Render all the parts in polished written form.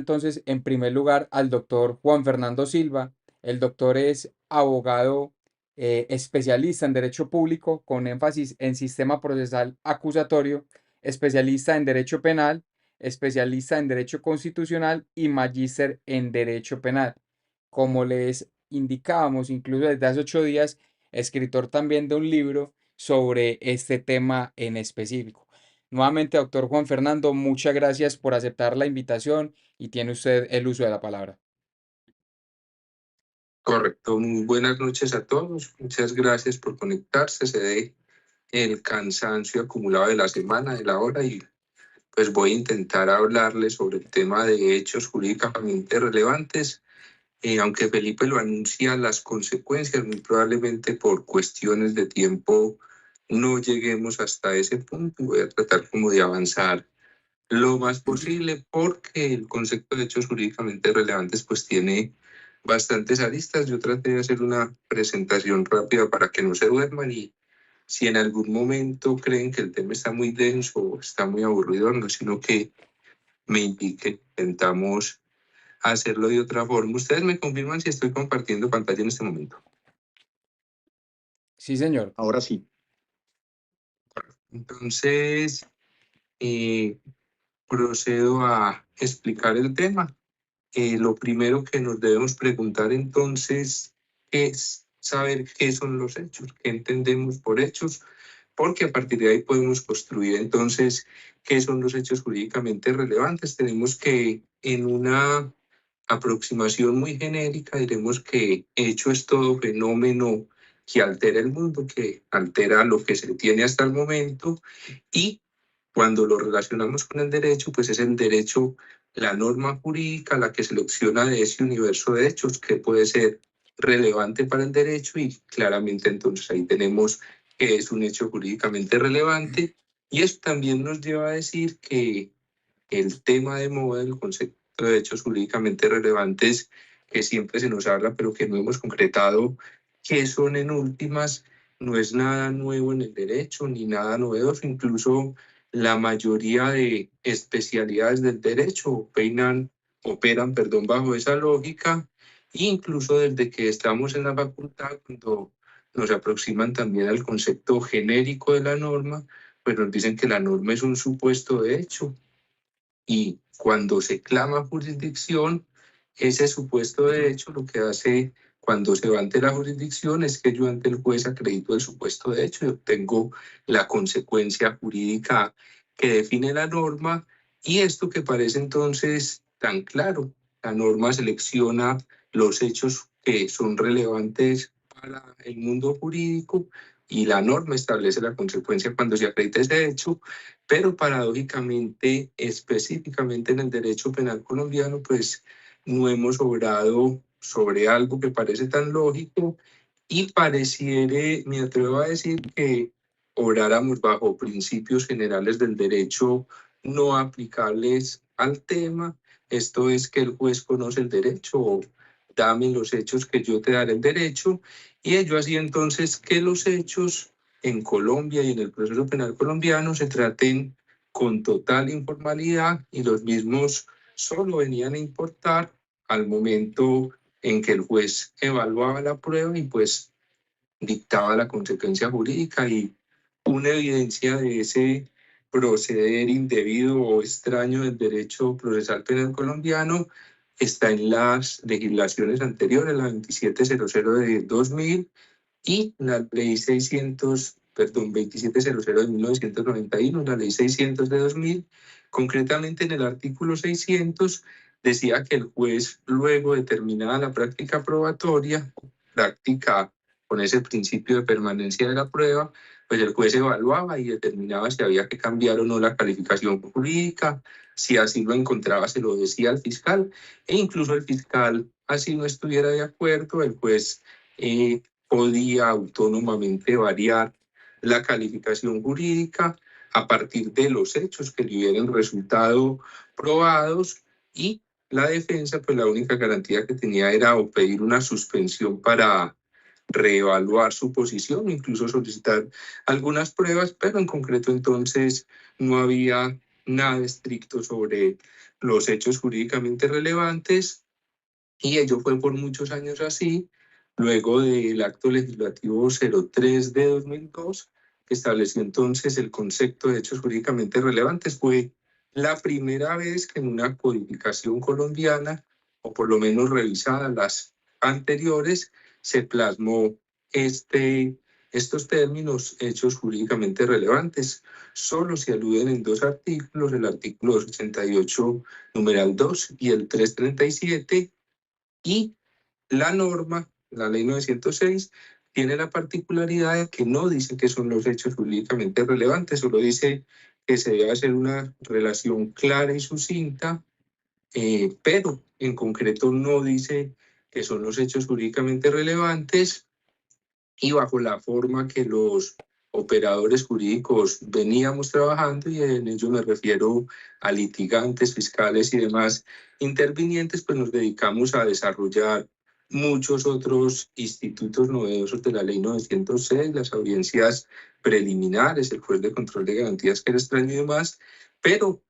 Entonces, en primer lugar, al doctor Juan Fernando Silva. El doctor es abogado especialista en Derecho Público con énfasis en Sistema Procesal Acusatorio, especialista en Derecho Penal, especialista en Derecho Constitucional y magíster en Derecho Penal. Como les indicábamos, incluso desde hace 8 días, escritor también de un libro sobre este tema en específico. Nuevamente, doctor Juan Fernando, muchas gracias por aceptar la invitación y tiene usted el uso de la palabra. Correcto, muy buenas noches a todos. Muchas gracias por conectarse. Se ve el cansancio acumulado de la semana, de la hora, y pues voy a intentar hablarles sobre el tema de hechos jurídicamente relevantes. Aunque Felipe lo anuncia, las consecuencias, muy probablemente por cuestiones de tiempo, no lleguemos hasta ese punto. Voy a tratar como de avanzar lo más posible porque el concepto de hechos jurídicamente relevantes pues tiene bastantes aristas. Yo traté de hacer una presentación rápida para que no se duerman, y si en algún momento creen que el tema está muy denso o está muy aburrido, no, sino que me indiquen, intentamos hacerlo de otra forma. Ustedes me confirman si estoy compartiendo pantalla en este momento. Sí, señor. Ahora sí. Entonces, eh, procedo a explicar el tema. Lo primero que nos debemos preguntar entonces es saber qué son los hechos, qué entendemos por hechos, porque a partir de ahí podemos construir entonces qué son los hechos jurídicamente relevantes. Tenemos que, en una aproximación muy genérica, diremos que hecho es todo fenómeno que altera el mundo, que altera lo que se tiene hasta el momento, y cuando lo relacionamos con el derecho, pues es el derecho, la norma jurídica, la que selecciona de ese universo de hechos que puede ser relevante para el derecho, y claramente entonces ahí tenemos que es un hecho jurídicamente relevante. Y esto también nos lleva a decir que el tema de moda, el concepto de hechos jurídicamente relevantes, que siempre se nos habla, pero que no hemos concretado qué son en últimas, no es nada nuevo en el derecho ni nada novedoso. Incluso la mayoría de especialidades del derecho operan, bajo esa lógica. Incluso desde que estamos en la facultad, cuando nos aproximan también al concepto genérico de la norma, pues nos dicen que la norma es un supuesto de hecho, y cuando se clama jurisdicción, ese supuesto de hecho lo que hace cuando se va ante la jurisdicción es que yo ante el juez acredito el supuesto de hecho y obtengo la consecuencia jurídica que define la norma. Y esto que parece entonces tan claro, la norma selecciona los hechos que son relevantes para el mundo jurídico, y la norma establece la consecuencia cuando se acredita ese hecho. Pero paradójicamente, específicamente en el derecho penal colombiano, pues no hemos obrado sobre algo que parece tan lógico, y pareciere, me atrevo a decir, que obráramos bajo principios generales del derecho no aplicables al tema. Esto es que el juez conoce el derecho, o dame los hechos que yo te daré el derecho, y ello así entonces que los hechos en Colombia y en el proceso penal colombiano se traten con total informalidad, y los mismos solo venían a importar al momento en que el juez evaluaba la prueba y pues dictaba la consecuencia jurídica. Y una evidencia de ese proceder indebido o extraño del derecho procesal penal colombiano está en las legislaciones anteriores, la 2700 de 2000 y la ley 2700 de 1991, la ley 600 de 2000. Concretamente en el artículo 600 decía que el juez, luego determinada la práctica probatoria, práctica con ese principio de permanencia de la prueba, pues el juez evaluaba y determinaba si había que cambiar o no la calificación jurídica. Si así lo encontraba, se lo decía al fiscal, e incluso el fiscal, así no estuviera de acuerdo, el juez podía autónomamente variar la calificación jurídica a partir de los hechos que le hubieran resultado probados. Y la defensa, pues la única garantía que tenía era o pedir una suspensión para reevaluar su posición, incluso solicitar algunas pruebas, pero en concreto entonces no había nada estricto sobre los hechos jurídicamente relevantes, y ello fue por muchos años así. Luego del acto legislativo 03 de 2002, que estableció entonces el concepto de hechos jurídicamente relevantes, fue la primera vez que en una codificación colombiana, o por lo menos revisada las anteriores, se plasmó estos términos, hechos jurídicamente relevantes. Solo se aluden en dos artículos, el artículo 288, numeral 2, y el 337, y la norma, la ley 906, tiene la particularidad de que no dice que son los hechos jurídicamente relevantes, solo dice que se debe hacer una relación clara y sucinta, pero en concreto no dice que son los hechos jurídicamente relevantes, y bajo la forma que los operadores jurídicos veníamos trabajando, y en ello me refiero a litigantes, fiscales y demás intervinientes, pues nos dedicamos a desarrollar muchos otros institutos novedosos de la ley 906, las audiencias preliminares, el juez de control de garantías que era extraño y demás, pero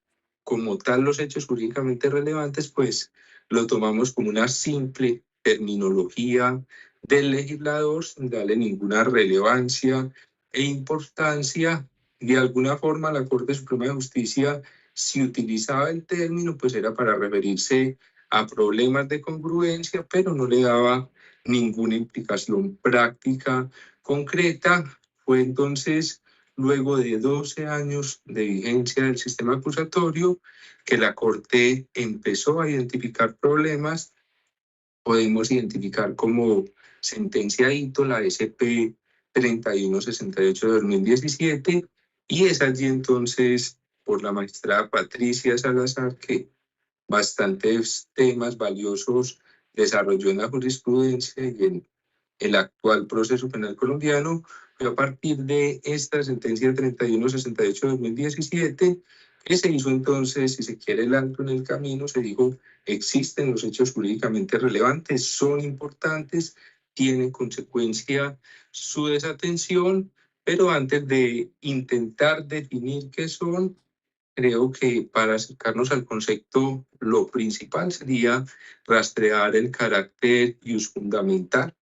como tal los hechos jurídicamente relevantes, pues lo tomamos como una simple terminología del legislador sin darle ninguna relevancia e importancia. De alguna forma, la Corte Suprema de Justicia, si utilizaba el término, pues era para referirse a problemas de congruencia, pero no le daba ninguna implicación práctica concreta. Fue entonces, luego de 12 años de vigencia del sistema acusatorio, que la Corte empezó a identificar problemas. Podemos identificar como sentencia hito la SP 3168 de 2017, y es allí entonces por la magistrada Patricia Salazar que bastantes temas valiosos desarrolló en la jurisprudencia y en el actual proceso penal colombiano. Fue a partir de esta sentencia 3168 de 2017 que se hizo entonces, si se quiere, el alto en el camino. Se dijo: existen los hechos jurídicamente relevantes, son importantes, tienen consecuencia su desatención, pero antes de intentar definir qué son, creo que para acercarnos al concepto, lo principal sería rastrear el carácter fundamental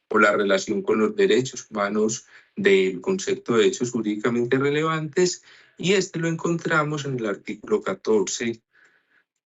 o la relación con los derechos humanos del concepto de hechos jurídicamente relevantes, y este lo encontramos en el artículo 14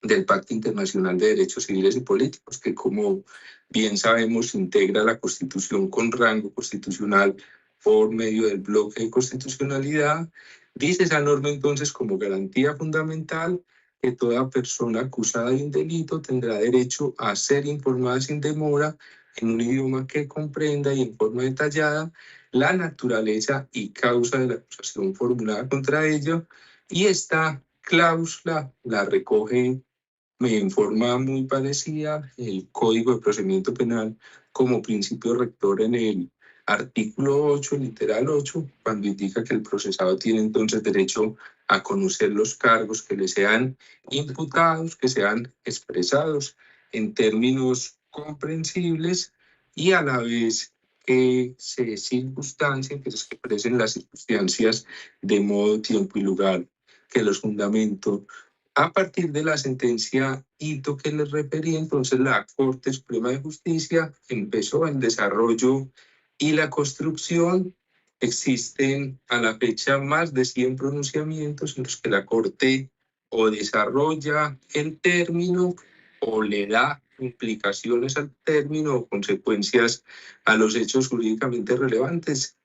del Pacto Internacional de Derechos Civiles y Políticos, que, como bien sabemos, integra la Constitución con rango constitucional por medio del bloque de constitucionalidad. Dice esa norma entonces, como garantía fundamental, que toda persona acusada de un delito tendrá derecho a ser informada sin demora, en un idioma que comprenda y en forma detallada, la naturaleza y causa de la acusación formulada contra ella. Y esta cláusula la recoge en forma muy parecida el Código de Procedimiento Penal, como principio rector en el artículo 8, literal 8, cuando indica que el procesado tiene entonces derecho a conocer los cargos que le sean imputados, que sean expresados en términos comprensibles, y a la vez que se circunstancien, que se expresen las circunstancias de modo, tiempo y lugar que los fundamentos. A partir de la sentencia hito que les referí, entonces la Corte Suprema de Justicia empezó el desarrollo y la construcción. Existen a la fecha más de 100 pronunciamientos en los que la Corte o desarrolla el término o le da implicaciones al término o consecuencias a los hechos jurídicamente relevantes.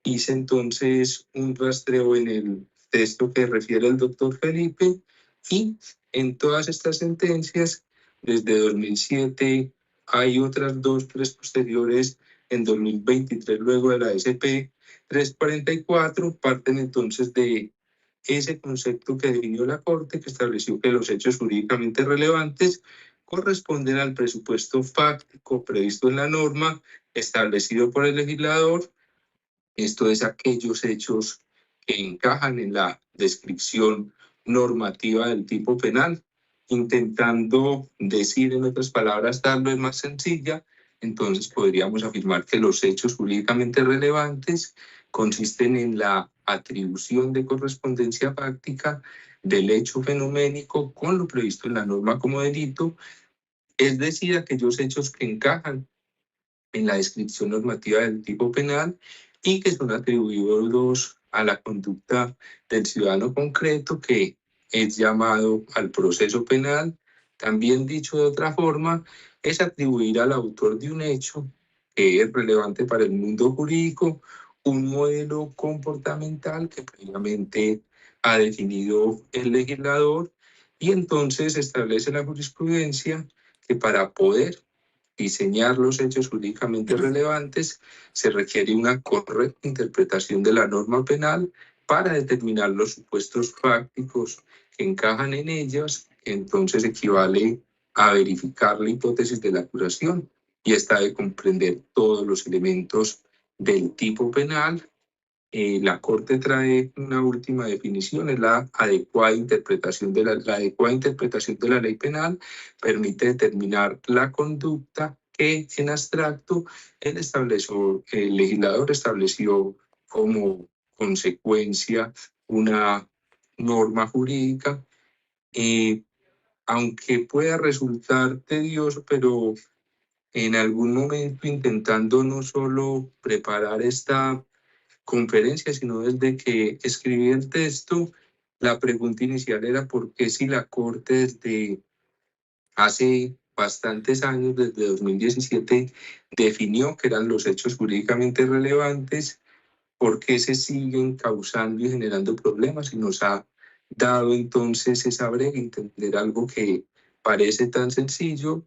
Hice entonces un rastreo en el texto que refiere el doctor Felipe, y en todas estas sentencias, desde 2007, hay otras dos, tres posteriores en 2023, luego de la SP 344, parten entonces de ese concepto que definió la Corte, que estableció que los hechos jurídicamente relevantes corresponden al presupuesto fáctico previsto en la norma establecido por el legislador. Esto es, aquellos hechos que encajan en la descripción normativa del tipo penal, intentando decir, en otras palabras, darlo es más sencilla. Entonces podríamos afirmar que los hechos jurídicamente relevantes consisten en la atribución de correspondencia fáctica del hecho fenoménico con lo previsto en la norma como delito, es decir, aquellos hechos que encajan en la descripción normativa del tipo penal y que son atribuidos a la conducta del ciudadano concreto que es llamado al proceso penal. También dicho de otra forma, es atribuir al autor de un hecho que es relevante para el mundo jurídico un modelo comportamental que previamente ha definido el legislador y entonces establece la jurisprudencia que para poder diseñar los hechos jurídicamente relevantes, se requiere una correcta interpretación de la norma penal para determinar los supuestos fácticos que encajan en ellas, entonces equivale a verificar la hipótesis de la acusación y esta de comprender todos los elementos del tipo penal. La Corte trae una última definición, es la adecuada interpretación de la adecuada interpretación de la ley penal, permite determinar la conducta que en abstracto el legislador estableció como consecuencia una norma jurídica. Aunque pueda resultar tedioso, pero en algún momento intentando no solo preparar esta conferencia, sino desde que escribí el texto, la pregunta inicial era por qué si la Corte desde hace bastantes años, desde 2017, definió que eran los hechos jurídicamente relevantes, por qué se siguen causando y generando problemas y nos ha dado entonces esa breve entender algo que parece tan sencillo.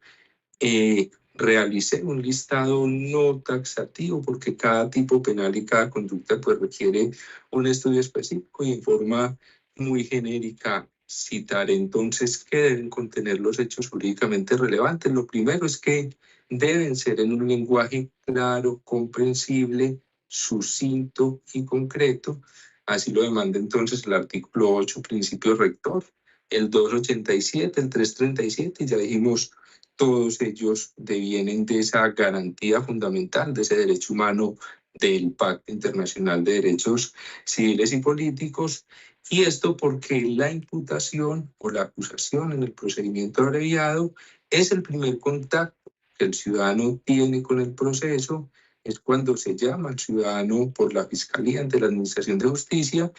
Realicé un listado no taxativo porque cada tipo penal y cada conducta pues requiere un estudio específico y en forma muy genérica citar entonces qué deben contener los hechos jurídicamente relevantes. Lo primero es que deben ser en un lenguaje claro, comprensible, sucinto y concreto. Así lo demanda entonces el artículo 8, principio rector, el 287, el 337, y ya dijimos todos ellos devienen de esa garantía fundamental, de ese derecho humano del Pacto Internacional de Derechos Civiles y Políticos. Y esto porque la imputación o la acusación en el procedimiento abreviado es el primer contacto que el ciudadano tiene con el proceso, es cuando se llama al ciudadano por la Fiscalía ante la Administración de Justicia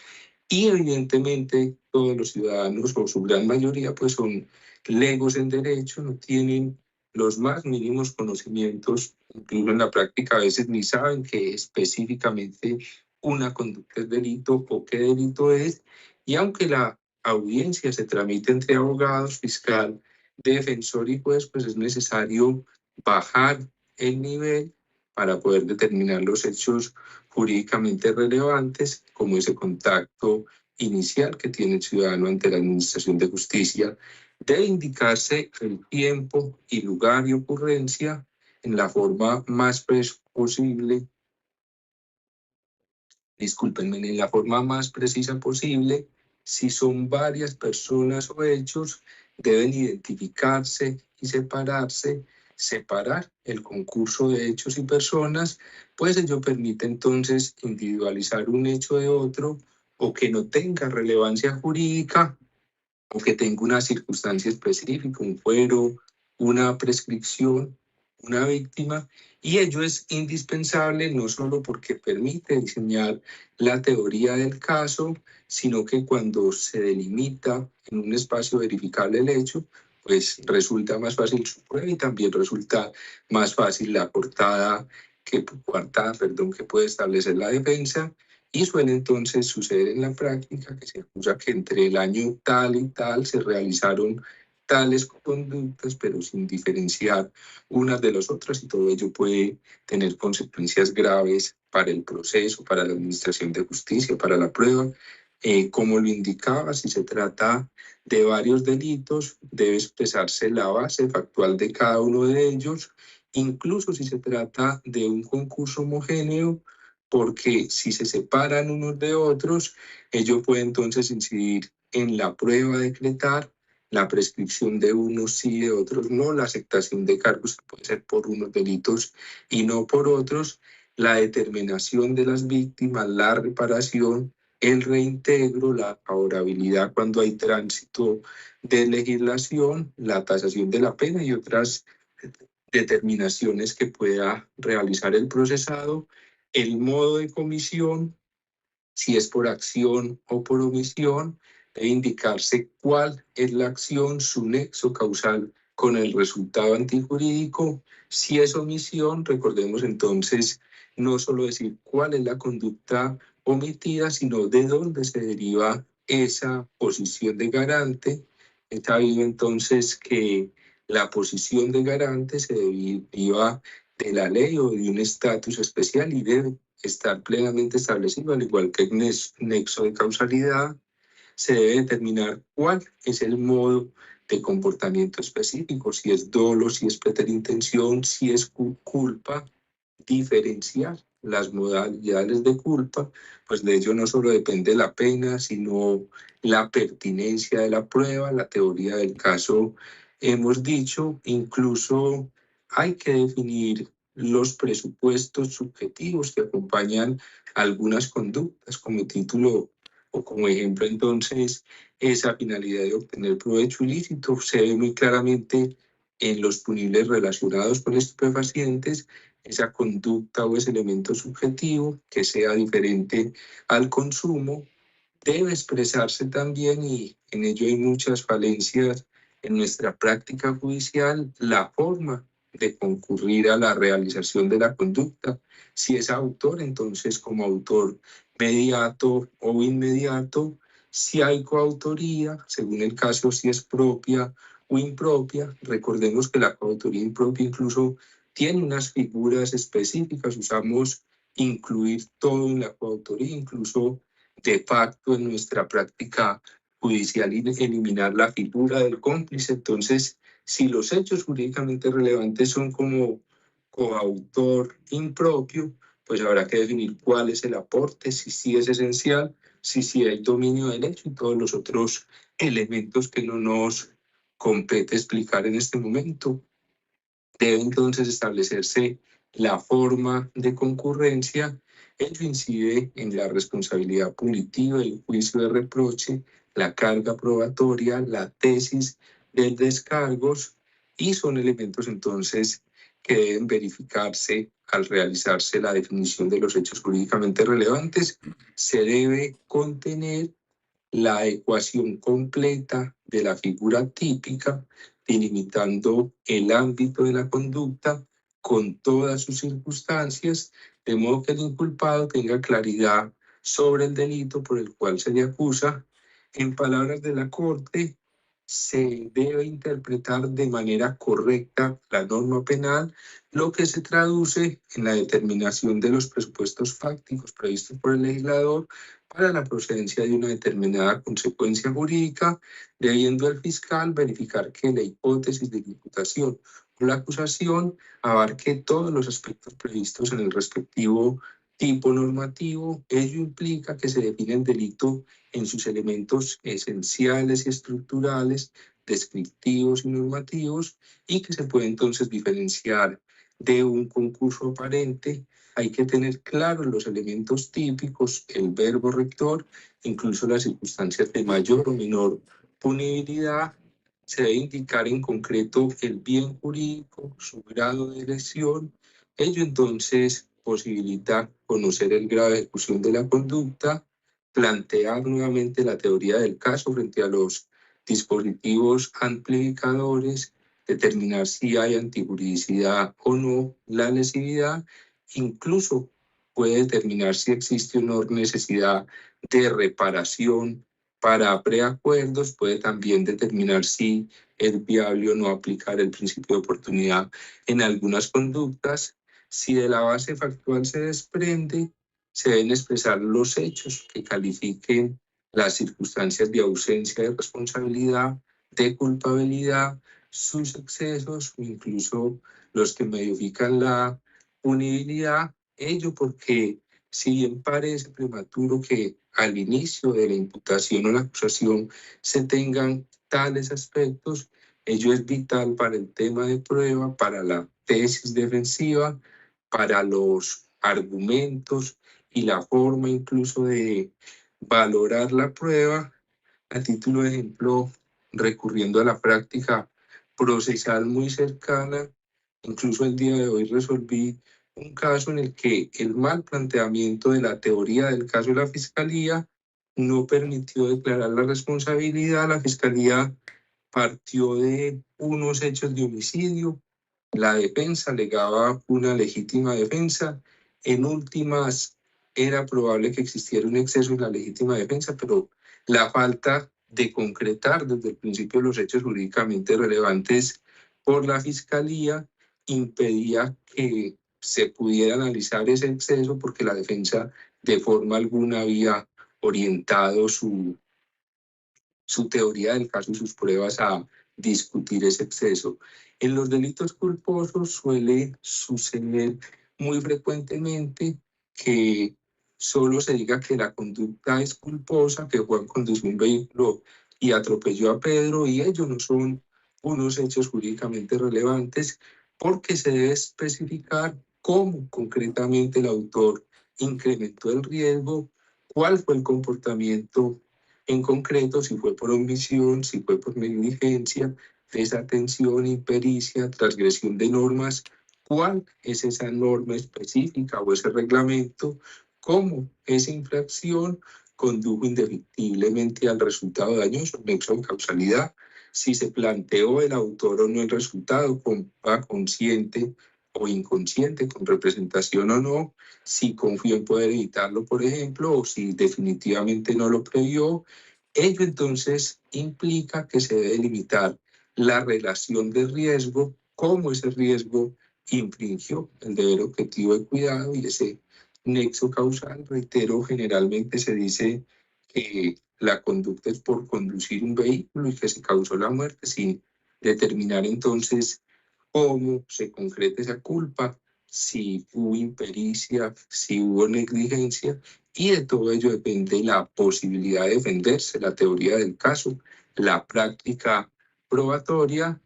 y evidentemente todos los ciudadanos o su gran mayoría pues son legos en derecho, no tienen los más mínimos conocimientos, incluso en la práctica a veces ni saben que específicamente una conducta es delito o qué delito es. Y aunque la audiencia se tramite entre abogados, fiscal, defensor y juez, pues es necesario bajar el nivel para poder determinar los hechos jurídicamente relevantes, como ese contacto inicial que tiene el ciudadano ante la Administración de Justicia. Debe indicarse el tiempo y lugar y ocurrencia en la forma más posible, discúlpenme, en la forma más precisa posible. Si son varias personas o hechos, deben identificarse y separar el concurso de hechos y personas, pues ello permite entonces individualizar un hecho de otro o que no tenga relevancia jurídica o que tenga una circunstancia específica, un fuero, una prescripción, una víctima, y ello es indispensable no solo porque permite diseñar la teoría del caso, sino que cuando se delimita en un espacio verificable el hecho, pues resulta más fácil su prueba y también resulta más fácil la coartada, que puede establecer la defensa. Y suele entonces suceder en la práctica que se acusa que entre el año tal y tal se realizaron tales conductas, pero sin diferenciar unas de las otras, y todo ello puede tener consecuencias graves para el proceso, para la administración de justicia, para la prueba. Como lo indicaba, si se trata de varios delitos, debe expresarse la base factual de cada uno de ellos, incluso si se trata de un concurso homogéneo, porque si se separan unos de otros, ello puede entonces incidir en la prueba a decretar, la prescripción de unos sí, de otros no, la aceptación de cargos puede ser por unos delitos y no por otros, la determinación de las víctimas, la reparación, el reintegro, la favorabilidad cuando hay tránsito de legislación, la tasación de la pena y otras determinaciones que pueda realizar el procesado, el modo de comisión, si es por acción o por omisión, debe indicarse cuál es la acción, su nexo causal con el resultado antijurídico. Si es omisión, recordemos entonces no solo decir cuál es la conducta omitida, sino de dónde se deriva esa posición de garante. Es sabido entonces que la posición de garante se deriva de la ley o de un estatus especial y debe estar plenamente establecido, al igual que el nexo de causalidad. Se debe determinar cuál es el modo de comportamiento específico, si es dolo, si es preterintención, si es culpa, diferenciar las modalidades de culpa, pues de ello no solo depende la pena, sino la pertinencia de la prueba, la teoría del caso, hemos dicho, incluso hay que definir los presupuestos subjetivos que acompañan algunas conductas como título o como ejemplo. Entonces, esa finalidad de obtener provecho ilícito se ve muy claramente en los punibles relacionados con estupefacientes, esa conducta o ese elemento subjetivo que sea diferente al consumo, debe expresarse también, y en ello hay muchas falencias en nuestra práctica judicial, la forma de concurrir a la realización de la conducta. Si es autor, entonces como autor mediato o inmediato. Si hay coautoría, según el caso, si es propia o impropia. Recordemos que la coautoría impropia incluso tiene unas figuras específicas. Usamos incluir todo en la coautoría, incluso de facto en nuestra práctica judicial, eliminar la figura del cómplice. Entonces, si los hechos jurídicamente relevantes son como coautor impropio, pues habrá que definir cuál es el aporte, si sí es esencial, si sí hay dominio del hecho y todos los otros elementos que no nos compete explicar en este momento. Debe entonces establecerse la forma de concurrencia. Ello incide en la responsabilidad punitiva, el juicio de reproche, la carga probatoria, la tesis de descargos, y son elementos entonces que deben verificarse al realizarse la definición de los hechos jurídicamente relevantes. Se debe contener la ecuación completa de la figura típica, delimitando el ámbito de la conducta con todas sus circunstancias, de modo que el inculpado tenga claridad sobre el delito por el cual se le acusa. En palabras de la Corte, se debe interpretar de manera correcta la norma penal, lo que se traduce en la determinación de los presupuestos fácticos previstos por el legislador para la procedencia de una determinada consecuencia jurídica, debiendo el fiscal verificar que la hipótesis de imputación o la acusación abarque todos los aspectos previstos en el respectivo tipo normativo. Ello implica que se define el delito en sus elementos esenciales y estructurales, descriptivos y normativos, y que se puede entonces diferenciar de un concurso aparente. Hay que tener claros los elementos típicos, el verbo rector, incluso las circunstancias de mayor o menor punibilidad. Se debe indicar en concreto el bien jurídico, su grado de lesión. Ello entonces posibilita conocer el grado de ejecución de la conducta, plantear nuevamente la teoría del caso frente a los dispositivos amplificadores, determinar si hay antijuridicidad o no la lesividad, incluso puede determinar si existe o no necesidad de reparación para preacuerdos, puede también determinar si es viable o no aplicar el principio de oportunidad en algunas conductas. Si de la base factual se desprende, se deben expresar los hechos que califiquen las circunstancias de ausencia de responsabilidad, de culpabilidad, sus excesos o incluso los que modifican la punibilidad. Ello porque, si bien parece prematuro que al inicio de la imputación o la acusación se tengan tales aspectos, ello es vital para el tema de prueba, para la tesis defensiva, para los argumentos y la forma incluso de valorar la prueba, a título de ejemplo, recurriendo a la práctica procesal muy cercana. Incluso el día de hoy resolví un caso en el que el mal planteamiento de la teoría del caso de la fiscalía no permitió declarar la responsabilidad. La fiscalía partió de unos hechos de homicidio, la defensa alegaba una legítima defensa, en últimas era probable que existiera un exceso en la legítima defensa, pero la falta de concretar desde el principio los hechos jurídicamente relevantes por la fiscalía impedía que se pudiera analizar ese exceso, porque la defensa de forma alguna había orientado su teoría del caso y sus pruebas a discutir ese exceso. En los delitos culposos suele suceder muy frecuentemente que solo se diga que la conducta es culposa, que Juan condujo un vehículo y atropelló a Pedro, y ellos no son unos hechos jurídicamente relevantes, porque se debe especificar cómo concretamente el autor incrementó el riesgo, cuál fue el comportamiento en concreto, si fue por omisión, si fue por negligencia, desatención, impericia, transgresión de normas, cuál es esa norma específica o ese reglamento, cómo esa infracción condujo indefectiblemente al resultado dañoso, nexo de causalidad, si se planteó el autor o no el resultado, con consciente o inconsciente, con representación o no, si confió en poder evitarlo, por ejemplo, o si definitivamente no lo previó. Ello entonces implica que se debe limitar la relación de riesgo, cómo ese riesgo infringió el deber objetivo de cuidado y ese nexo causal. Reitero, generalmente se dice que la conducta es por conducir un vehículo y que se causó la muerte, sin determinar entonces cómo se concreta esa culpa, si hubo impericia, si hubo negligencia, y de todo ello depende la posibilidad de defenderse, la teoría del caso, la práctica probatoria,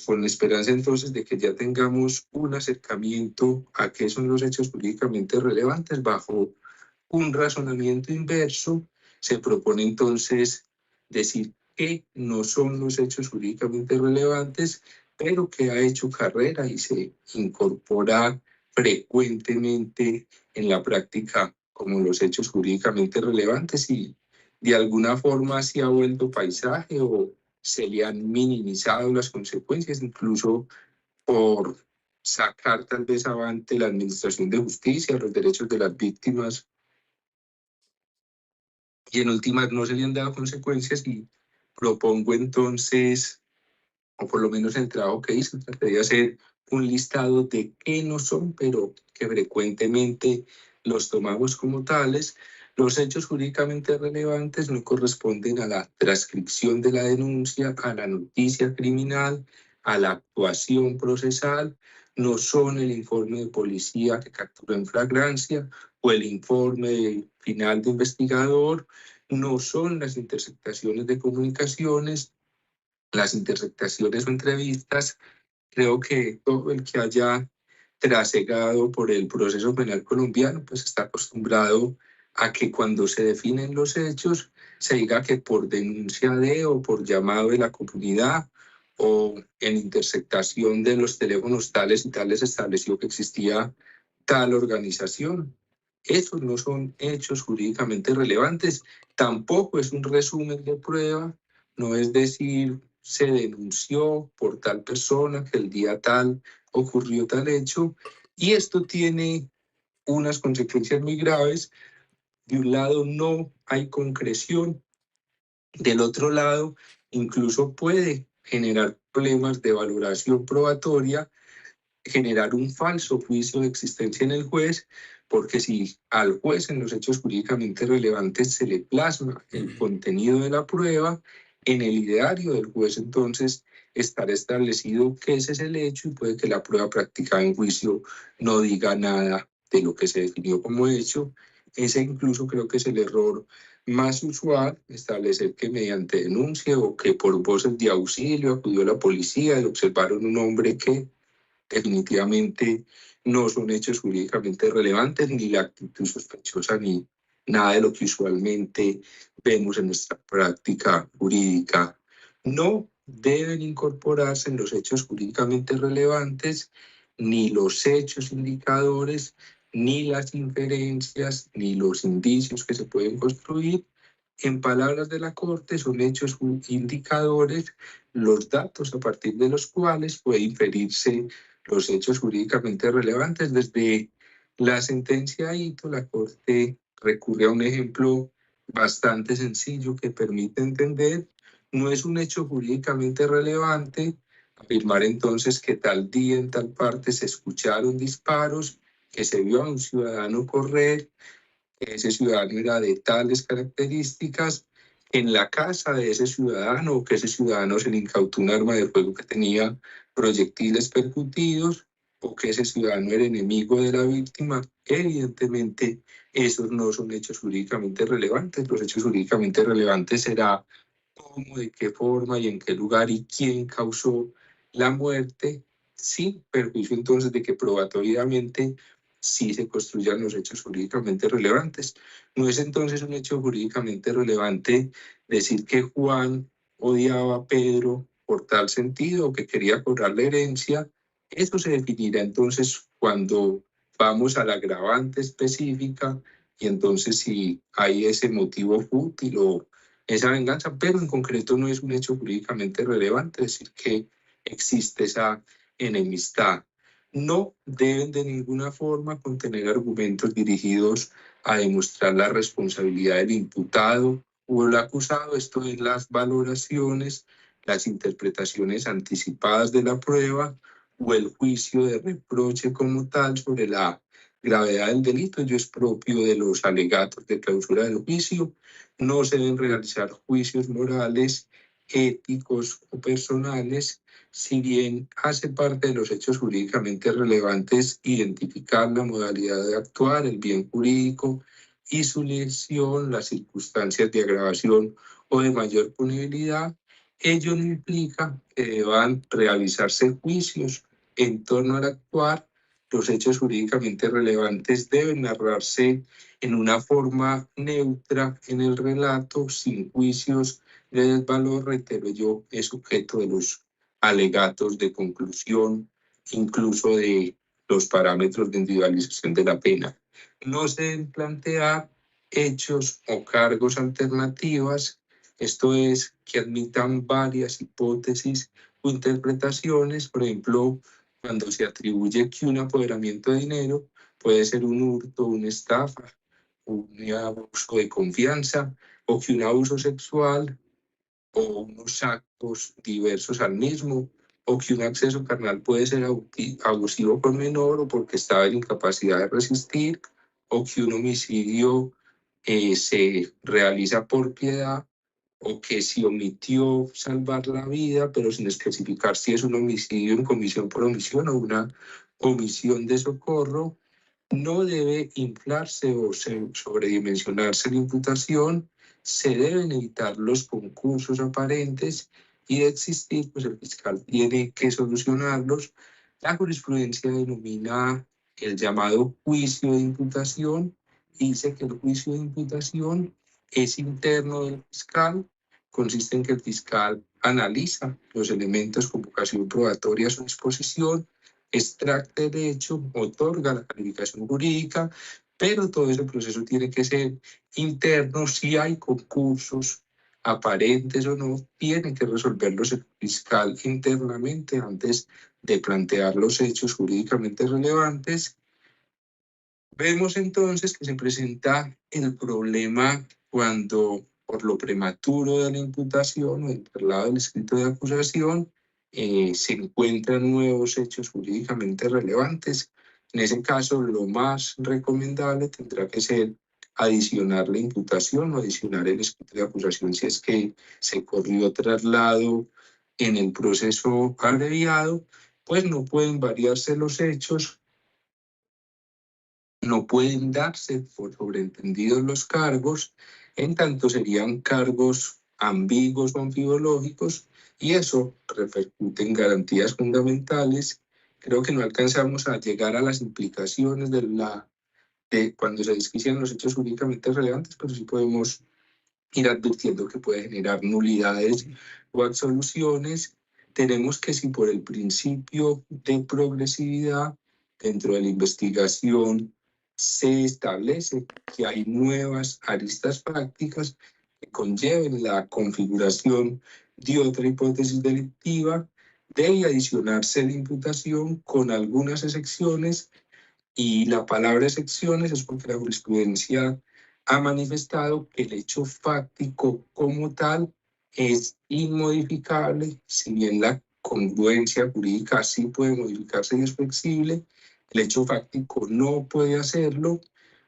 con la esperanza entonces de que ya tengamos un acercamiento a qué son los hechos jurídicamente relevantes. Bajo un razonamiento inverso, se propone entonces decir que no son los hechos jurídicamente relevantes, pero que ha hecho carrera y se incorpora frecuentemente en la práctica como los hechos jurídicamente relevantes, y de alguna forma se ha vuelto paisaje o se le han minimizado las consecuencias, incluso por sacar tal vez avante la administración de justicia, los derechos de las víctimas, y en últimas no se le han dado consecuencias. Y propongo entonces, o por lo menos el trabajo que hice, traté de hacer un listado de qué no son, pero que frecuentemente los tomamos como tales. Los hechos jurídicamente relevantes no corresponden a la transcripción de la denuncia, a la noticia criminal, a la actuación procesal, no son el informe de policía que capturó en flagrancia o el informe final de investigador, no son las interceptaciones de comunicaciones, las interceptaciones o entrevistas. Creo que todo el que haya trasegado por el proceso penal colombiano, pues está acostumbrado a que cuando se definen los hechos, se diga que por denuncia de o por llamado de la comunidad o en interceptación de los teléfonos tales y tales se estableció que existía tal organización. Esos no son hechos jurídicamente relevantes, tampoco es un resumen de prueba, no es decir, se denunció por tal persona que el día tal ocurrió tal hecho, y esto tiene unas consecuencias muy graves. De un lado no hay concreción, del otro lado incluso puede generar problemas de valoración probatoria, generar un falso juicio de existencia en el juez, porque si al juez en los hechos jurídicamente relevantes se le plasma el contenido de la prueba, en el ideario del juez entonces estará establecido que ese es el hecho, y puede que la prueba practicada en juicio no diga nada de lo que se definió como hecho. Ese incluso creo que es el error más usual, establecer que mediante denuncia o que por voces de auxilio acudió la policía y observaron un hombre que definitivamente no son hechos jurídicamente relevantes, ni la actitud sospechosa, ni nada de lo que usualmente vemos en nuestra práctica jurídica. No deben incorporarse en los hechos jurídicamente relevantes ni los hechos indicadores, ni las inferencias, ni los indicios que se pueden construir. En palabras de la Corte, son hechos indicadores los datos a partir de los cuales puede inferirse los hechos jurídicamente relevantes. Desde la sentencia Ito, la Corte recurre a un ejemplo bastante sencillo que permite entender: no es un hecho jurídicamente relevante afirmar entonces que tal día en tal parte se escucharon disparos, que se vio a un ciudadano correr, que ese ciudadano era de tales características, en la casa de ese ciudadano, o que ese ciudadano se le incautó un arma de fuego que tenía proyectiles percutidos, o que ese ciudadano era enemigo de la víctima. Evidentemente, esos no son hechos jurídicamente relevantes. Los hechos jurídicamente relevantes será cómo, de qué forma y en qué lugar y quién causó la muerte, sin perjuicio entonces de que probatoriamente sí se construyan los hechos jurídicamente relevantes. No es entonces un hecho jurídicamente relevante decir que Juan odiaba a Pedro por tal sentido o que quería cobrar la herencia. Eso se definirá entonces cuando vamos a la agravante específica y entonces si hay ese motivo fútil o esa venganza, pero en concreto no es un hecho jurídicamente relevante decir que existe esa enemistad. No deben de ninguna forma contener argumentos dirigidos a demostrar la responsabilidad del imputado o el acusado. Esto es, las valoraciones, las interpretaciones anticipadas de la prueba o el juicio de reproche como tal sobre la gravedad del delito. Ello es propio de los alegatos de clausura del juicio. No se deben realizar juicios morales, éticos o personales. Si bien hace parte de los hechos jurídicamente relevantes identificar la modalidad de actuar, el bien jurídico y su lesión, las circunstancias de agravación o de mayor punibilidad, ello no implica que deban realizarse juicios en torno al actuar. Los hechos jurídicamente relevantes deben narrarse en una forma neutra en el relato, sin juicios de desvalor. Reitero, yo es objeto de los alegatos de conclusión, incluso de los parámetros de individualización de la pena. No se deben plantear hechos o cargos alternativas, esto es, que admitan varias hipótesis o interpretaciones. Por ejemplo, cuando se atribuye que un apoderamiento de dinero puede ser un hurto, una estafa, un abuso de confianza, o que un abuso sexual o unos actos diversos al mismo, o que un acceso carnal puede ser abusivo con menor o porque estaba en incapacidad de resistir, o que un homicidio se realiza por piedad, o que si omitió salvar la vida, pero sin especificar si es un homicidio en comisión por omisión o una omisión de socorro. No debe inflarse o sobredimensionarse la imputación. Se deben evitar los concursos aparentes y de existir, pues el fiscal tiene que solucionarlos. La jurisprudencia denomina el llamado juicio de imputación. Dice que el juicio de imputación es interno del fiscal. Consiste en que el fiscal analiza los elementos, convocación probatoria a su disposición, extracta el hecho, otorga la calificación jurídica, pero todo ese proceso tiene que ser interno. Si hay concursos aparentes o no, tiene que resolverlos el fiscal internamente antes de plantear los hechos jurídicamente relevantes. Vemos entonces que se presenta el problema cuando, por lo prematuro de la imputación o el traslado del escrito de acusación, se encuentran nuevos hechos jurídicamente relevantes. En ese caso, lo más recomendable tendrá que ser adicionar la imputación o adicionar el escrito de acusación si es que se corrió traslado en el proceso abreviado. Pues no pueden variarse los hechos, no pueden darse por sobreentendidos los cargos, en tanto serían cargos ambiguos o anfibológicos, y eso repercute en garantías fundamentales. Creo que no alcanzamos a llegar a las implicaciones de la de cuando se desquician los hechos jurídicamente relevantes, pero sí podemos ir advirtiendo que puede generar nulidades o absoluciones. Tenemos que si por el principio de progresividad dentro de la investigación se establece que hay nuevas aristas prácticas que conlleven la configuración de otra hipótesis delictiva, debe adicionarse la imputación con algunas excepciones, y la palabra excepciones es porque la jurisprudencia ha manifestado que el hecho fáctico como tal es inmodificable, si bien la congruencia jurídica sí puede modificarse y es flexible, el hecho fáctico no puede hacerlo.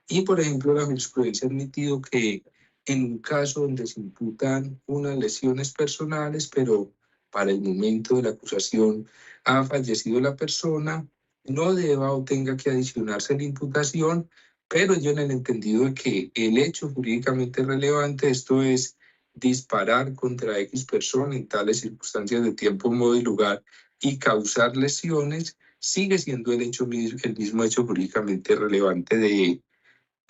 Y, por ejemplo, la jurisprudencia ha admitido que en un caso donde se imputan unas lesiones personales, pero para el momento de la acusación ha fallecido la persona, no deba o tenga que adicionarse la imputación, pero yo en el entendido de que el hecho jurídicamente relevante, esto es disparar contra X persona en tales circunstancias de tiempo, modo y lugar y causar lesiones, sigue siendo el mismo hecho jurídicamente relevante de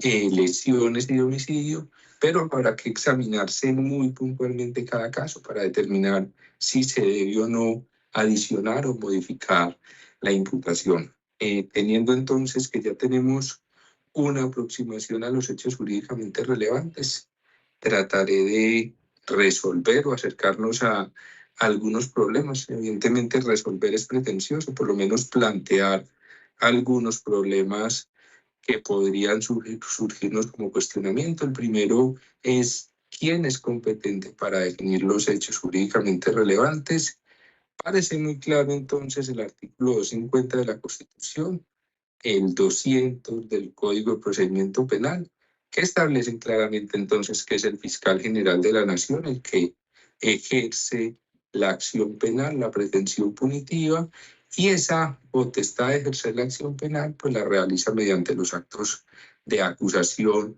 lesiones y de homicidio, pero habrá que examinarse muy puntualmente cada caso para determinar si se debe o no adicionar o modificar la imputación. Teniendo entonces que ya tenemos una aproximación a los hechos jurídicamente relevantes, trataré de resolver o acercarnos a algunos problemas. Evidentemente, resolver es pretencioso, por lo menos plantear algunos problemas que podrían surgirnos como cuestionamiento. El primero es quién es competente para definir los hechos jurídicamente relevantes. Parece muy claro entonces el artículo 250 de la Constitución, el 200 del Código de Procedimiento Penal, que establecen claramente entonces que es el fiscal general de la nación el que ejerce la acción penal, la pretensión punitiva, y esa potestad de ejercer la acción penal pues la realiza mediante los actos de acusación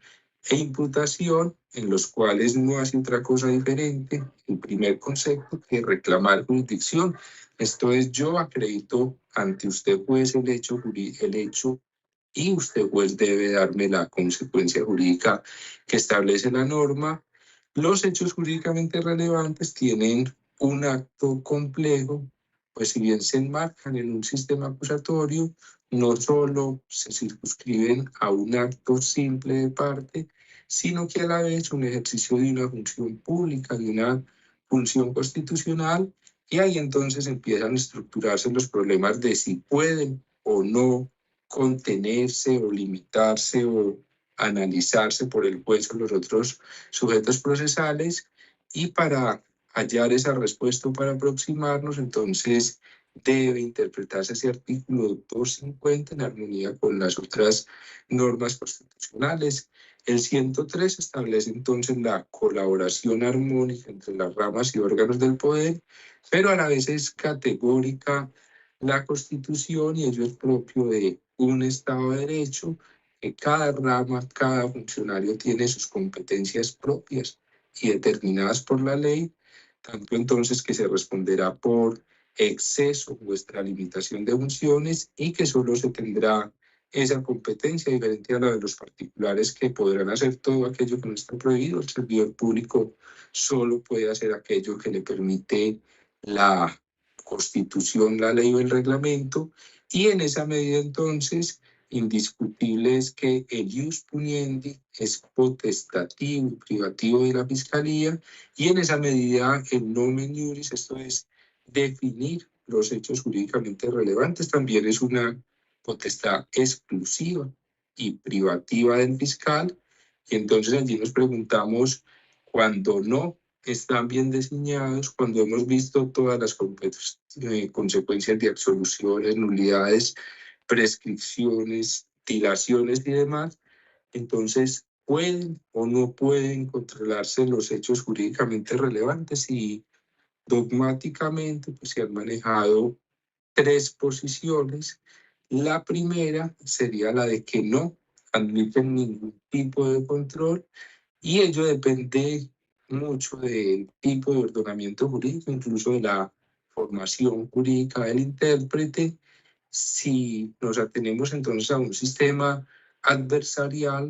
e imputación, en los cuales no hace otra cosa diferente, el primer concepto, que reclamar jurisdicción. Esto es, yo acredito ante usted, juez, el hecho, y usted, juez, debe darme la consecuencia jurídica que establece la norma. Los hechos jurídicamente relevantes tienen un acto complejo, pues si bien se enmarcan en un sistema acusatorio, no solo se circunscriben a un acto simple de parte, sino que a la vez un ejercicio de una función pública, de una función constitucional, y ahí entonces empiezan a estructurarse los problemas de si pueden o no contenerse o limitarse o analizarse por el juez o los otros sujetos procesales. Y para hallar esa respuesta o para aproximarnos, entonces debe interpretarse ese artículo 250 en armonía con las otras normas constitucionales. El 103 establece entonces la colaboración armónica entre las ramas y órganos del poder, pero a la vez es categórica la Constitución, y ello es propio de un Estado de Derecho, que cada rama, cada funcionario tiene sus competencias propias y determinadas por la ley, tanto entonces que se responderá por exceso o extralimitación de funciones, y que solo se tendrá esa competencia diferente a la de los particulares, que podrán hacer todo aquello que no está prohibido. El servidor público solo puede hacer aquello que le permite la Constitución, la ley o el reglamento, y en esa medida entonces indiscutible es que el ius puniendi es potestativo y privativo de la Fiscalía, y en esa medida el nomen iuris, esto es definir los hechos jurídicamente relevantes, también es una potestad exclusiva y privativa del fiscal. Y entonces allí nos preguntamos, cuando no están bien diseñados, cuando hemos visto todas las consecuencias de absoluciones, nulidades, prescripciones, dilaciones y demás, entonces pueden o no pueden controlarse los hechos jurídicamente relevantes. Y dogmáticamente pues se han manejado tres posiciones. La primera sería la de que no admiten ningún tipo de control, y ello depende mucho del tipo de ordenamiento jurídico, incluso de la formación jurídica del intérprete. Si nos atenemos entonces a un sistema adversarial,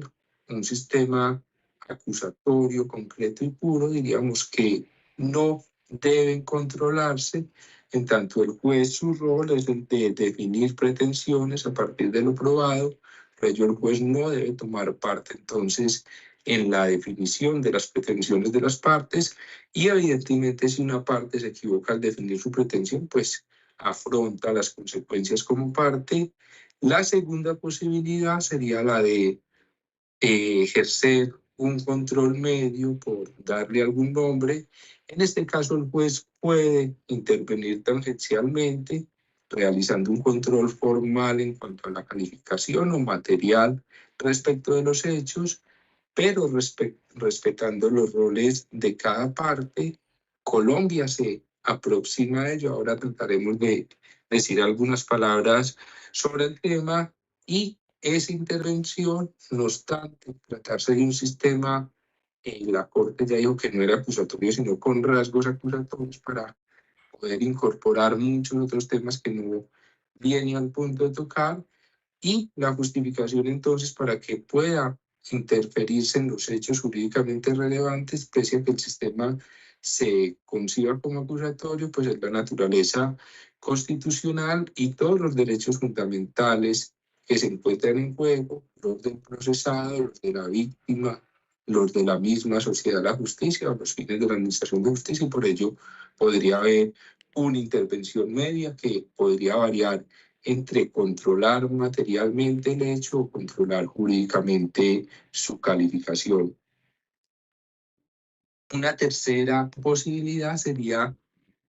un sistema acusatorio concreto y puro, diríamos que no deben controlarse, en tanto el juez su rol es el de definir pretensiones a partir de lo probado, por ello el juez no debe tomar parte entonces en la definición de las pretensiones de las partes y evidentemente si una parte se equivoca al definir su pretensión, pues afronta las consecuencias como parte. La segunda posibilidad sería la de ejercer un control medio por darle algún nombre. En este caso, el juez puede intervenir tangencialmente, realizando un control formal en cuanto a la calificación o material respecto de los hechos, pero respetando los roles de cada parte. Colombia se aproxima a ello. Ahora trataremos de decir algunas palabras sobre el tema y esa intervención, no obstante tratarse de un sistema, la Corte ya dijo que no era acusatorio, sino con rasgos acusatorios para poder incorporar muchos otros temas que no viene al punto de tocar, y la justificación entonces para que pueda interferirse en los hechos jurídicamente relevantes, pese a que el sistema se conciba como acusatorio, pues es la naturaleza constitucional y todos los derechos fundamentales que se encuentran en juego, los del procesado, los de la víctima, los de la misma sociedad, la justicia, o los fines de la administración de justicia, y por ello podría haber una intervención media que podría variar entre controlar materialmente el hecho o controlar jurídicamente su calificación. Una tercera posibilidad sería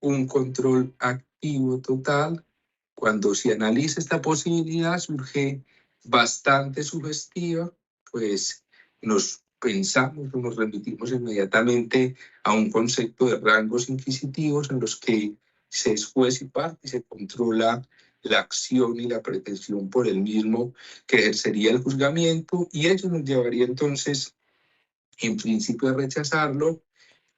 un control activo total. Cuando se analiza esta posibilidad surge bastante sugestiva, pues nos pensamos o nos remitimos inmediatamente a un concepto de rangos inquisitivos en los que se es juez y parte y se controla la acción y la pretensión por el mismo que ejercería el juzgamiento, y ello nos llevaría entonces en principio a rechazarlo,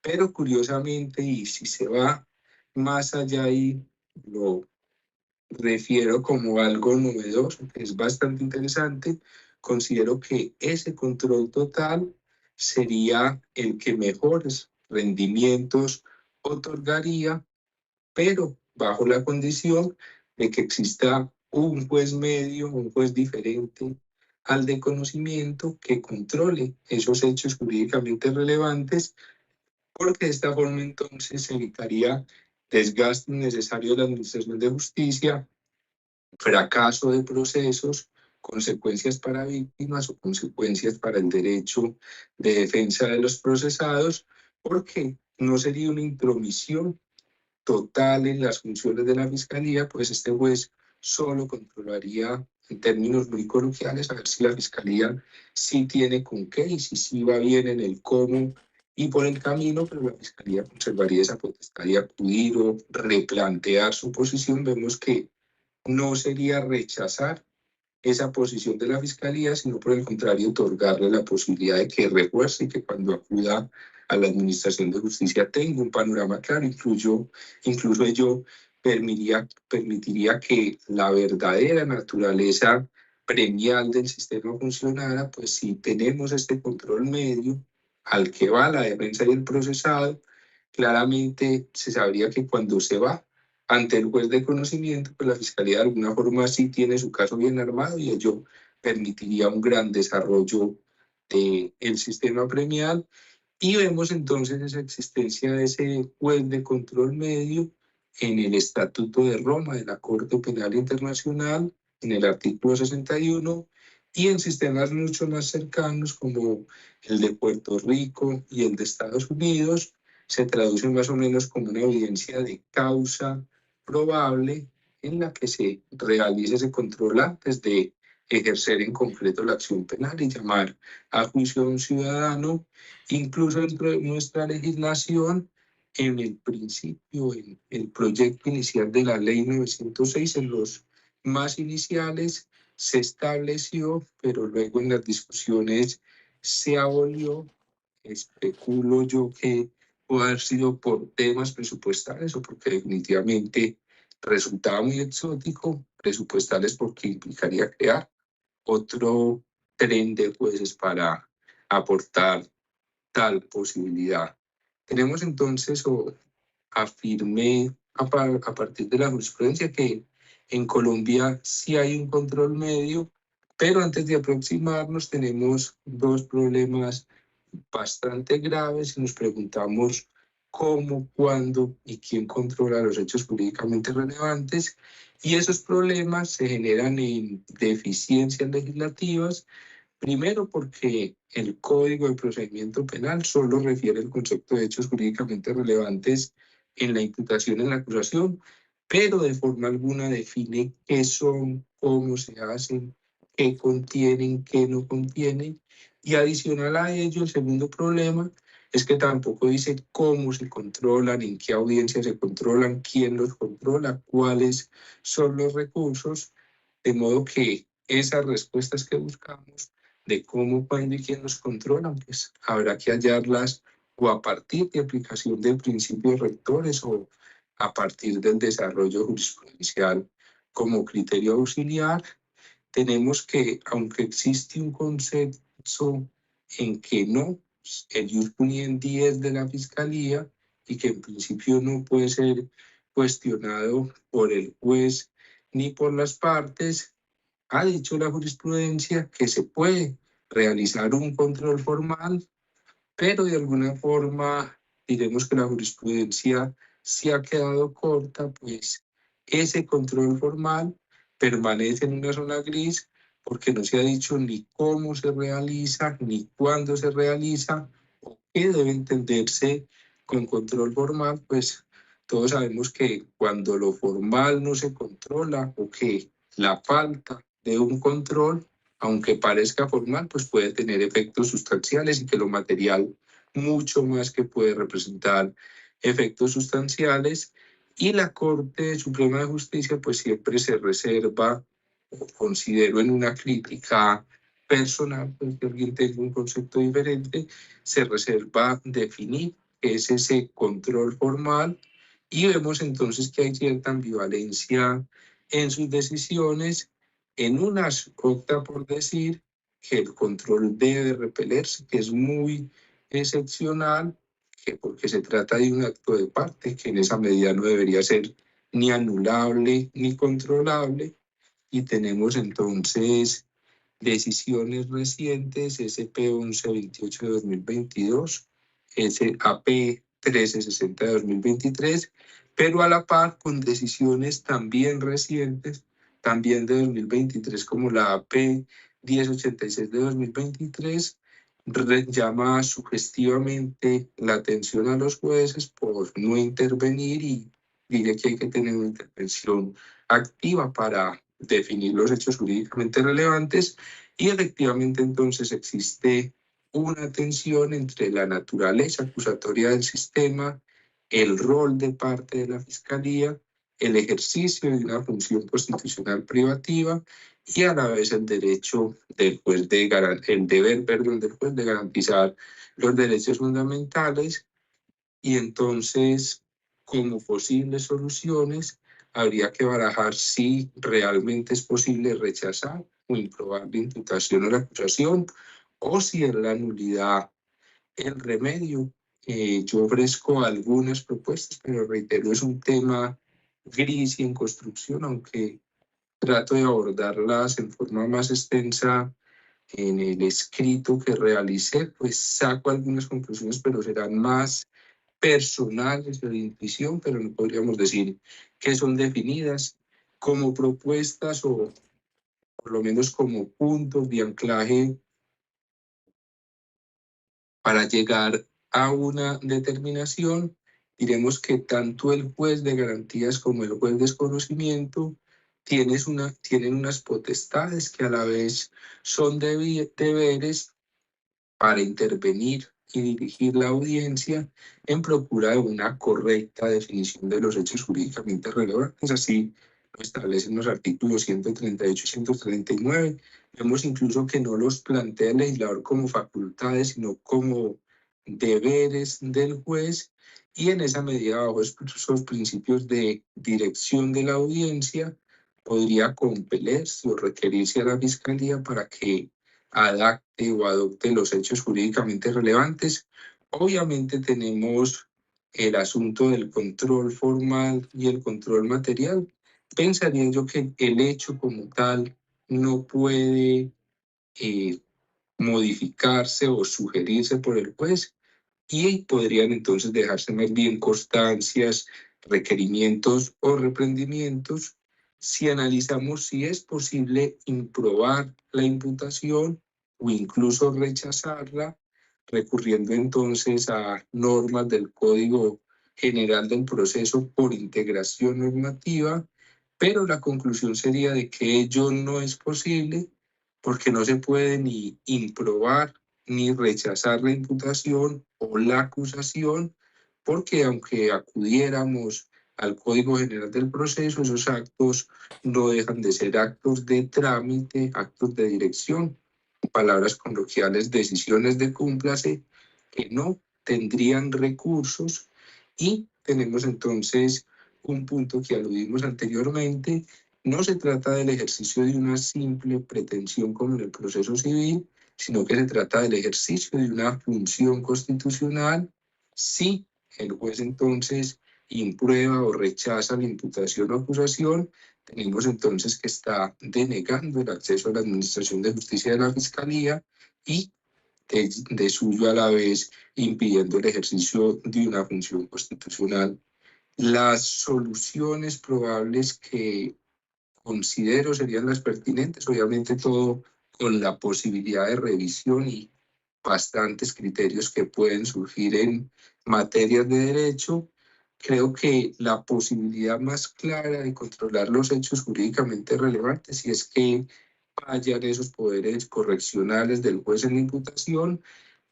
pero curiosamente, y si se va más allá y lo refiero como algo novedoso, que es bastante interesante, considero que ese control total sería el que mejores rendimientos otorgaría, pero bajo la condición de que exista un juez medio, un juez diferente al de conocimiento que controle esos hechos jurídicamente relevantes, porque de esta forma entonces se evitaría desgaste innecesario de la Administración de Justicia, fracaso de procesos, consecuencias para víctimas o consecuencias para el derecho de defensa de los procesados, porque no sería una intromisión total en las funciones de la Fiscalía, pues este juez solo controlaría en términos muy coloquiales a ver si la Fiscalía sí tiene con qué y si sí va bien en el cómo y por el camino, pero la Fiscalía conservaría esa potestad de acudir o replantear su posición. Vemos que no sería rechazar esa posición de la Fiscalía, sino por el contrario, otorgarle la posibilidad de que refuerce y que cuando acuda a la Administración de Justicia tenga un panorama claro. Incluso ello permitiría que la verdadera naturaleza premial del sistema funcionara, pues si tenemos este control medio al que va la defensa y el procesado, claramente se sabría que cuando se va ante el juez de conocimiento, pues la Fiscalía de alguna forma sí tiene su caso bien armado y ello permitiría un gran desarrollo del sistema premial. Y vemos entonces esa existencia de ese juez de control medio en el Estatuto de Roma de la Corte Penal Internacional, en el artículo 61, y en sistemas mucho más cercanos como el de Puerto Rico y el de Estados Unidos, se traduce más o menos como una evidencia de causa probable en la que se realiza ese control antes de ejercer en concreto la acción penal y llamar a juicio a un ciudadano. Incluso dentro de nuestra legislación, en el principio, en el proyecto inicial de la ley 906, en los más iniciales, se estableció, pero luego en las discusiones se abolió. Especulo yo que puede haber sido por temas presupuestales o porque definitivamente resultaba muy exótico, presupuestales porque implicaría crear otro tren de jueces para aportar tal posibilidad. Tenemos entonces, o afirmé a partir de la jurisprudencia, que en Colombia sí hay un control medio, pero antes de aproximarnos tenemos dos problemas bastante graves y nos preguntamos cómo, cuándo y quién controla los hechos jurídicamente relevantes. Y esos problemas se generan en deficiencias legislativas. Primero, porque el Código de Procedimiento Penal solo refiere el concepto de hechos jurídicamente relevantes en la imputación, en la acusación, pero de forma alguna define qué son, cómo se hacen, qué contienen, qué no contienen. Y adicional a ello, el segundo problema es que tampoco dice cómo se controlan, en qué audiencia se controlan, quién los controla, cuáles son los recursos, de modo que esas respuestas que buscamos de cómo, cuándo y quién los controlan, pues habrá que hallarlas o a partir de aplicación de principios rectores o a partir del desarrollo jurisprudencial como criterio auxiliar. Tenemos que, aunque existe un consenso en que no, el jus puniendi es de la Fiscalía y que en principio no puede ser cuestionado por el juez ni por las partes, ha dicho la jurisprudencia que se puede realizar un control formal, pero de alguna forma diremos que la jurisprudencia se ha quedado corta, pues ese control formal permanece en una zona gris porque no se ha dicho ni cómo se realiza, ni cuándo se realiza, o qué debe entenderse con control formal, pues todos sabemos que cuando lo formal no se controla o que la falta de un control, aunque parezca formal, pues puede tener efectos sustanciales y que lo material mucho más que puede representar efectos sustanciales. Y la Corte Suprema de Justicia pues siempre se reserva, o considero en una crítica personal, pues que alguien tenga un concepto diferente, se reserva definir qué es ese control formal y vemos entonces que hay cierta ambivalencia en sus decisiones. En unas opta por decir que el control debe repelerse, que es muy excepcional, que porque se trata de un acto de parte, que en esa medida no debería ser ni anulable ni controlable. Y tenemos entonces decisiones recientes, SP 1128 de 2022, SAP 1360 de 2023, pero a la par con decisiones también recientes, también de 2023, como la AP 1086 de 2023, llama sugestivamente la atención a los jueces por no intervenir y diría que hay que tener una intervención activa para definir los hechos jurídicamente relevantes y efectivamente entonces existe una tensión entre la naturaleza acusatoria del sistema, el rol de parte de la Fiscalía, el ejercicio de una función constitucional privativa y a la vez el derecho del juez el deber, perdón, del juez de garantizar los derechos fundamentales. Y entonces, como posibles soluciones, habría que barajar si realmente es posible rechazar o improbar la imputación o la acusación, o si es la nulidad el remedio. Yo ofrezco algunas propuestas, pero reitero, es un tema gris y en construcción, aunque trato de abordarlas en forma más extensa en el escrito que realicé, pues saco algunas conclusiones, pero serán más personales o de intuición, pero no podríamos decir que son definidas como propuestas o por lo menos como puntos de anclaje para llegar a una determinación. Diremos que tanto el juez de garantías como el juez de desconocimiento tienen unas potestades que a la vez son deberes para intervenir y dirigir la audiencia en procura de una correcta definición de los hechos jurídicamente relevantes. Así lo establecen los artículos 138 y 139. Vemos incluso que no los plantea el legislador como facultades, sino como deberes del juez. Y en esa medida, bajo esos principios de dirección de la audiencia, podría compelerse o requerirse a la Fiscalía para que adapte o adopte los hechos jurídicamente relevantes. Obviamente tenemos el asunto del control formal y el control material. Pensaría yo que el hecho como tal no puede eh, modificarse o sugerirse por el juez y podrían entonces dejarse más bien constancias, requerimientos o reprendimientos si analizamos si es posible improbar la imputación o incluso rechazarla, recurriendo entonces a normas del Código General del Proceso por integración normativa, pero la conclusión sería de que ello no es posible porque no se puede ni improbar ni rechazar la imputación o la acusación, porque aunque acudiéramos al Código General del Proceso, esos actos no dejan de ser actos de trámite, actos de dirección, palabras coloquiales, decisiones de cúmplase, que no tendrían recursos y tenemos entonces un punto que aludimos anteriormente. No se trata del ejercicio de una simple pretensión como en el proceso civil, sino que se trata del ejercicio de una función constitucional si el juez entonces imprueba o rechaza la imputación o acusación. Tenemos entonces que está denegando el acceso a la Administración de Justicia de la Fiscalía y de suyo a la vez impidiendo el ejercicio de una función constitucional. Las soluciones probables que considero serían las pertinentes, obviamente todo con la posibilidad de revisión y bastantes criterios que pueden surgir en materias de derecho. Creo que la posibilidad más clara de controlar los hechos jurídicamente relevantes, si es que fallan esos poderes correccionales del juez en la imputación,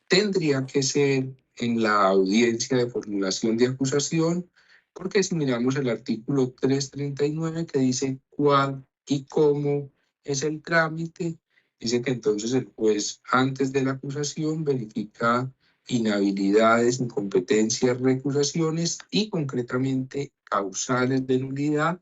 tendría que ser en la audiencia de formulación de acusación, porque si miramos el artículo 339 que dice cuál y cómo es el trámite, dice que entonces el juez antes de la acusación verifica inhabilidades, incompetencias, recusaciones y concretamente causales de nulidad.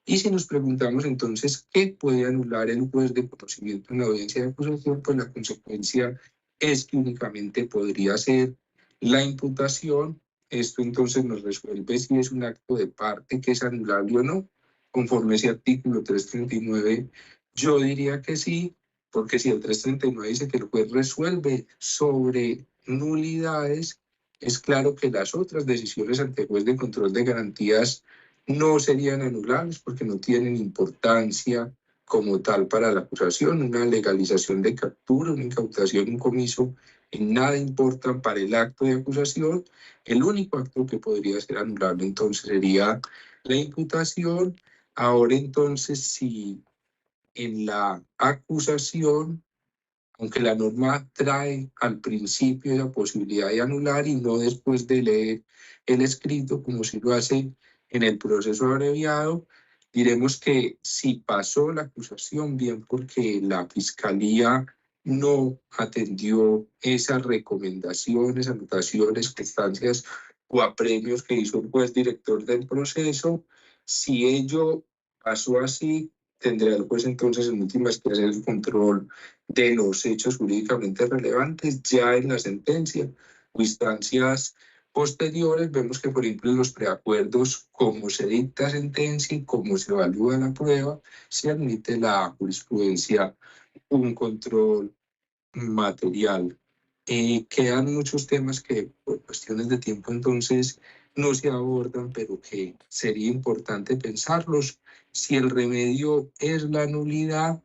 Y si nos preguntamos entonces qué puede anular el juez de conocimiento en la audiencia de acusación, pues la consecuencia es que únicamente podría ser la imputación. Esto entonces nos resuelve si es un acto de parte que es anulable o no. Conforme ese artículo 339, yo diría que sí, porque si el 339 dice que el juez resuelve sobre nulidades, es claro que las otras decisiones ante el juez de control de garantías no serían anulables porque no tienen importancia como tal para la acusación. Una legalización de captura, una incautación, un comiso, en nada importan para el acto de acusación. El único acto que podría ser anulable entonces sería la imputación. Ahora entonces, si en la acusación, aunque la norma trae al principio la posibilidad de anular y no después de leer el escrito, como si lo hace en el proceso abreviado, diremos que si pasó la acusación, bien porque la fiscalía no atendió esas recomendaciones, anotaciones, constancias o apremios que hizo el juez director del proceso, si ello pasó así, tendrá el juez entonces en últimas que hacer el control de los hechos jurídicamente relevantes ya en la sentencia o instancias posteriores. Vemos que, por ejemplo, en los preacuerdos, como se dicta sentencia y cómo se evalúa la prueba, se admite la jurisprudencia, un control material. Quedan muchos temas que por cuestiones de tiempo entonces no se abordan, pero que sería importante pensarlos. Si el remedio es la nulidad,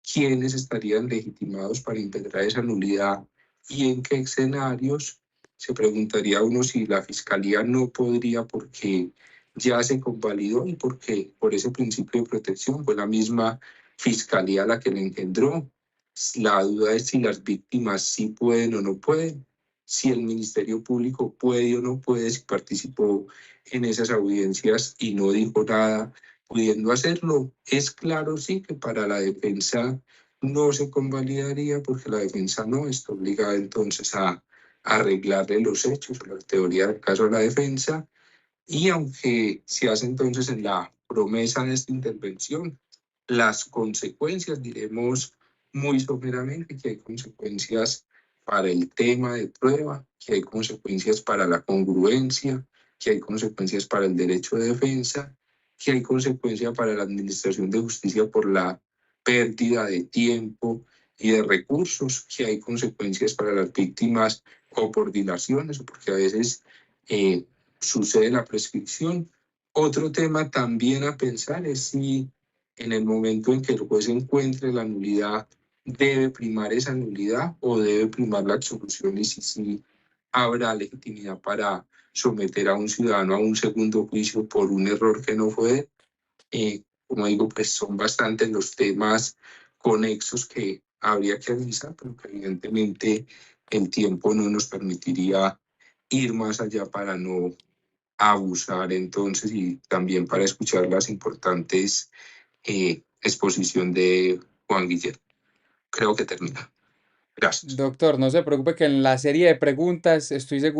¿quiénes estarían legitimados para impedrar esa nulidad y en qué escenarios? Se preguntaría uno si la fiscalía no podría porque ya se convalidó y porque por ese principio de protección fue la misma fiscalía la que le engendró. La duda es si las víctimas sí pueden o no pueden, si el Ministerio Público puede o no puede, si participó en esas audiencias y no dijo nada, pudiendo hacerlo. Es claro, sí, que para la defensa no se convalidaría porque la defensa no está obligada entonces a arreglarle los hechos, la teoría del caso a la defensa, y aunque se hace entonces en la promesa de esta intervención, las consecuencias, diremos, muy someramente que hay consecuencias para el tema de prueba, que hay consecuencias para la congruencia, que hay consecuencias para el derecho de defensa, que hay consecuencias para la administración de justicia por la pérdida de tiempo y de recursos, que hay consecuencias para las víctimas o por dilaciones, o porque a veces sucede la prescripción. Otro tema también a pensar es si en el momento en que el juez encuentre la nulidad, debe primar esa nulidad o debe primar la absolución y si habrá legitimidad para someter a un ciudadano a un segundo juicio por un error que no fue. Como digo, pues son bastantes los temas conexos que habría que analizar, pero que evidentemente el tiempo no nos permitiría ir más allá para no abusar entonces y también para escuchar las importantes exposición de Juan Guillermo. Creo que termina. Gracias. Doctor, no se preocupe que en la serie de preguntas estoy seguro